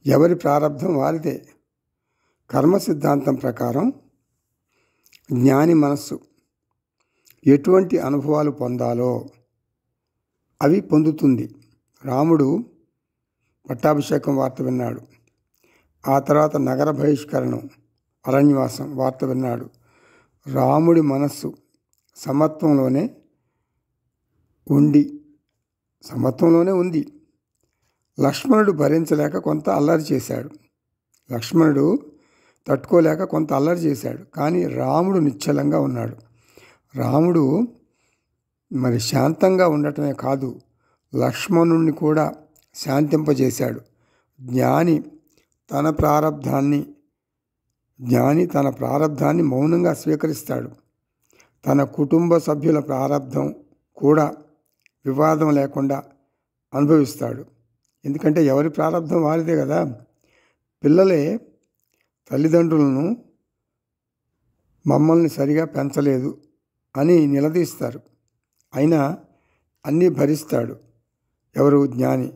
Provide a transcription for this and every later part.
ఎవరి ప్రారంధం వారిదే. కర్మ సిద్ధాంతం ప్రకారం జ్ఞాని మనస్సు ఎటువంటి అనుభవాలు పొందాలో అవి పొందుతుంది. రాముడు పట్టాభిషేకం వార్త విన్నాడు. ఆ తర్వాత నగర బహిష్కరణం, అరణ్యవాసం వార్త విన్నాడు. రాముడి మనస్సు సమత్వంలోనే ఉంది. లక్ష్మణుడు భరించలేక కొంత అల్లరి చేశాడు. లక్ష్మణుడు తట్టుకోలేక కొంత అల్లరి చేశాడు. కానీ రాముడు నిశ్చలంగా ఉన్నాడు. రాముడు మరి శాంతంగా ఉండటమే కాదు, లక్ష్మణుణ్ణి కూడా శాంతింపజేశాడు. జ్ఞాని తన ప్రారబ్ధాన్ని మౌనంగా స్వీకరిస్తాడు. తన కుటుంబ సభ్యుల ప్రారబ్ధం కూడా వివాదం లేకుండా అనుభవిస్తాడు. ఎందుకంటే ఎవరి ప్రారబ్ధం వారిదే కదా. పిల్లలే తల్లిదండ్రులను మమ్మల్ని సరిగా పెంచలేదు అని నిలదీస్తారు. అయినా అన్నీ భరిస్తాడు. ఎవరు? జ్ఞాని.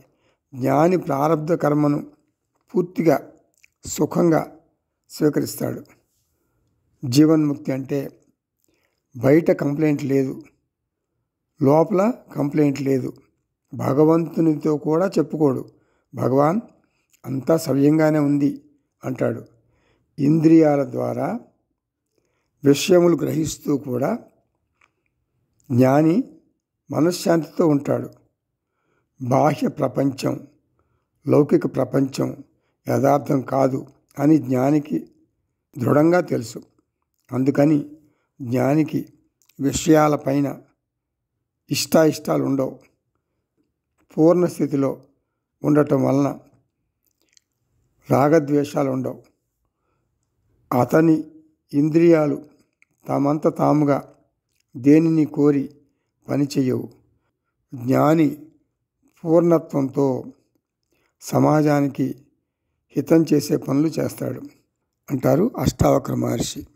జ్ఞాని ప్రారబ్ధ కర్మను పూర్తిగా సుఖంగా స్వీకరిస్తాడు. జీవన్ముక్తి అంటే బయట కంప్లైంట్ లేదు, లోపల కంప్లైంట్ లేదు. భగవంతునితో కూడా చెప్పుకోడు. భగవాన్ అంతా సవ్యంగానే ఉంది అంటాడు. ఇంద్రియాల ద్వారా విషయములు గ్రహిస్తూ కూడా జ్ఞాని మనశ్శాంతితో ఉంటాడు. బాహ్య ప్రపంచం, లౌకిక ప్రపంచం యథార్థం కాదు అని జ్ఞానికి దృఢంగా తెలుసు. అందుకని జ్ఞానికి విషయాలపైన ఇష్టాయిష్టాలు ఉండవు. పూర్ణస్థితిలో ఉండటం వలన రాగద్వేషాలు ఉండవు. అతని ఇంద్రియాలు తమంత తాముగా దేనిని కోరి పనిచేయవు. జ్ఞాని పూర్ణత్వంతో సమాజానికి హితం చేసే పనులు చేస్తాడు అంటారు అష్టావక్ర మహర్షి.